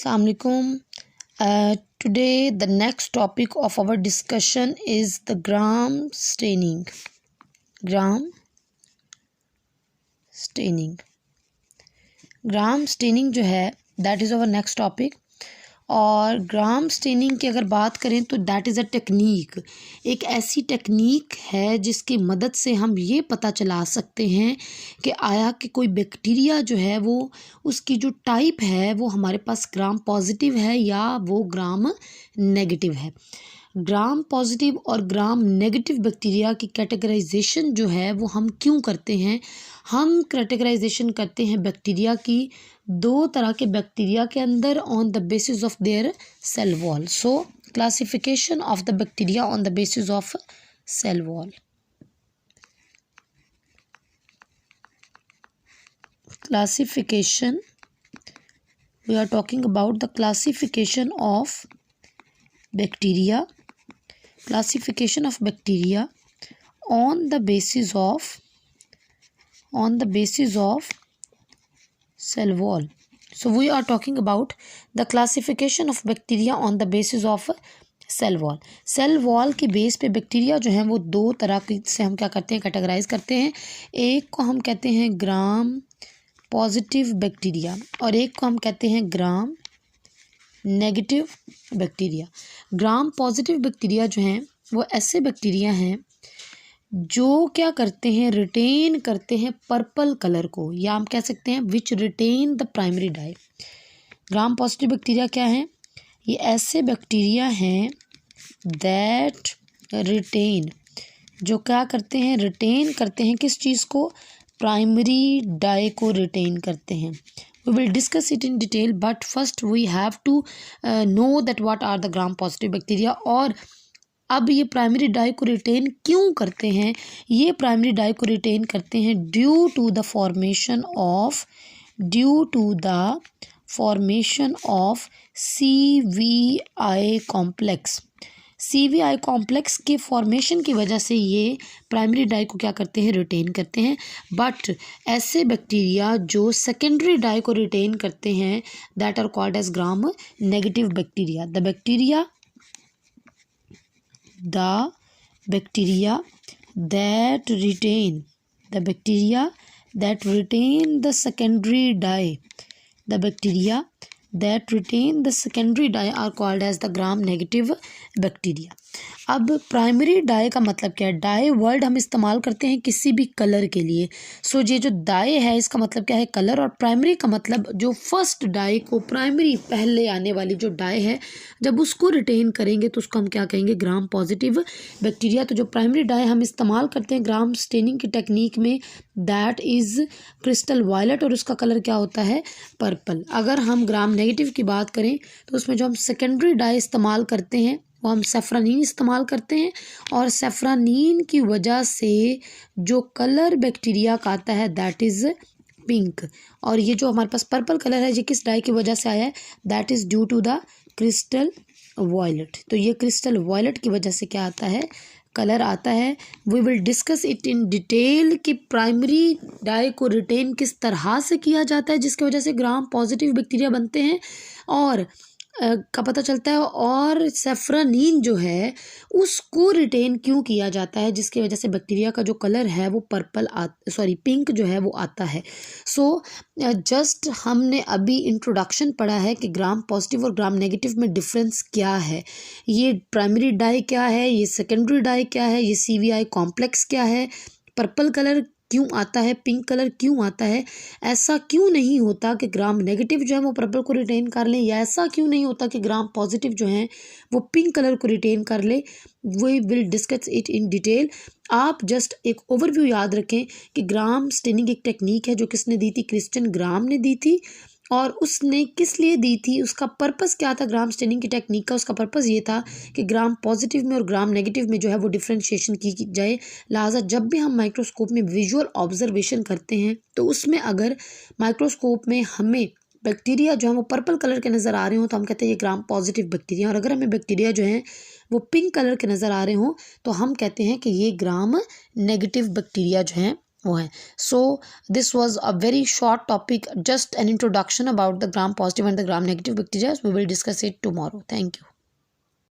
Assalamualaikum. Today the next topic of our discussion is the gram staining. Gram staining जो है that is our next topic. और gram staining की अगर बात करें तो दैट इज़ अ टेक्निक, एक ऐसी टेक्निक है जिसकी मदद से हम ये पता चला सकते हैं कि आया कि कोई बैक्टीरिया जो है वो उसकी जो टाइप है वो हमारे पास ग्राम पॉजिटिव है या वो ग्राम नेगेटिव है। ग्राम पॉजिटिव और ग्राम नेगेटिव बैक्टीरिया की कैटेगराइजेशन जो है वो हम क्यों करते हैं? हम कैटेगराइजेशन करते हैं बैक्टीरिया की दो तरह के बैक्टीरिया के अंदर on the basis of their cell wall. So classification of the bacteria on the basis of cell wall. Classification, we are talking about the classification of bacteria on the basis of cell wall. So we are talking about the classification of bacteria on the basis of cell wall. Cell wall के base पे bacteria जो हैं वो दो तरह से हम क्या करते हैं, कैटेगराइज करते हैं। एक को हम कहते हैं ग्राम पॉजिटिव बैक्टीरिया और एक को हम कहते हैं ग्राम नेगेटिव बैक्टीरिया। ग्राम पॉजिटिव बैक्टीरिया जो हैं वो ऐसे बैक्टीरिया हैं जो क्या करते हैं, रिटेन करते हैं पर्पल कलर को, या हम कह सकते हैं which retain the primary dye. Gram positive bacteria क्या है? ये ऐसे बैक्टीरिया हैं दैट रिटेन, जो क्या करते हैं, रिटेन करते हैं किस चीज़ को? प्राइमरी डाई को रिटेन करते हैं। We will discuss it in detail, but first we have to know that what are the gram positive bacteria। और अब ये प्राइमरी डाई को रिटेन क्यों करते हैं? ये प्राइमरी डाई को रिटेन करते हैं due to the formation of CVI complex. CVI complex के फॉर्मेशन की वजह से ये प्राइमरी डाई को क्या करते हैं, रिटेन करते हैं। बट ऐसे बैक्टीरिया जो सेकेंडरी डाई को रिटेन करते हैं that are called as gram negative bacteria. The bacteria that retain the secondary dye are called as the gram negative bacteria। अब प्राइमरी डाई का मतलब क्या है? डाई वर्ड हम इस्तेमाल करते हैं किसी भी कलर के लिए। सो ये जो डाई है इसका मतलब क्या है? कलर। और प्राइमरी का मतलब जो फर्स्ट डाई को, प्राइमरी पहले आने वाली जो डाई है, जब उसको रिटेन करेंगे तो उसको हम क्या कहेंगे? ग्राम पॉजिटिव बैक्टीरिया। तो जो प्राइमरी डाई हम इस्तेमाल करते हैं ग्राम स्टेनिंग की टेक्निक में दैट इज़ क्रिस्टल वायलेट और उसका कलर क्या होता है? पर्पल। अगर हम ग्राम नेगेटिव की बात करें तो उसमें जो हम सेकेंडरी डाई इस्तेमाल करते हैं वो हम सेफ्रानीन इस्तेमाल करते हैं, और सेफ्रानीन की वजह से जो कलर बैक्टीरिया का आता है दैट इज़ पिंक। और ये जो हमारे पास पर्पल कलर है ये किस डाई की वजह से आया है? That is due to the crystal violet. तो ये क्रिस्टल वायलेट की वजह से क्या आता है? कलर आता है। We will discuss it in detail कि प्राइमरी डाई को रिटेन किस तरह से किया जाता है जिसकी वजह से ग्राम पॉजिटिव बैक्टीरिया बनते हैं और का पता चलता है, और सेफ्रानीन जो है उसको रिटेन क्यों किया जाता है जिसकी वजह से बैक्टीरिया का जो कलर है वो पिंक जो है वो आता है। सो जस्ट हमने अभी इंट्रोडक्शन पढ़ा है कि ग्राम पॉजिटिव और ग्राम नेगेटिव में डिफरेंस क्या है, ये प्राइमरी डाई क्या है, ये सेकेंडरी डाई क्या है, ये CVI कॉम्प्लेक्स क्या है, पर्पल कलर क्यों आता है, पिंक कलर क्यों आता है, ऐसा क्यों नहीं होता कि ग्राम नेगेटिव जो है वो पर्पल को रिटेन कर ले, या ऐसा क्यों नहीं होता कि ग्राम पॉजिटिव जो है वो पिंक कलर को रिटेन कर ले। We will discuss it in detail. आप जस्ट एक ओवरव्यू याद रखें कि ग्राम स्टेनिंग एक टेक्निक है जो किसने दी थी? क्रिस्टियन ग्राम ने दी थी। और उसने किस लिए दी थी? उसका पर्पस क्या था ग्राम स्टेनिंग की टेक्निक का? उसका पर्पस ये था कि ग्राम पॉजिटिव में और ग्राम नेगेटिव में जो है वो डिफ्रेंशिएशन की जाए। लिहाजा जब भी हम माइक्रोस्कोप में विजुअल ऑब्जर्वेशन करते हैं तो उसमें अगर माइक्रोस्कोप में हमें बैक्टीरिया जो है वो पर्पल कलर के नज़र आ रहे हो तो हम कहते हैं ये ग्राम पॉजिटिव बैक्टीरिया, और अगर हमें बैक्टीरिया जो हैं वो पिंक कलर के नज़र आ रहे हों तो हम कहते हैं कि ये ग्राम नेगेटिव बैक्टीरिया जो हैं वो है। So this was a very short topic, just an introduction about the gram positive and the gram negative bacteria. We will discuss it tomorrow. Thank you.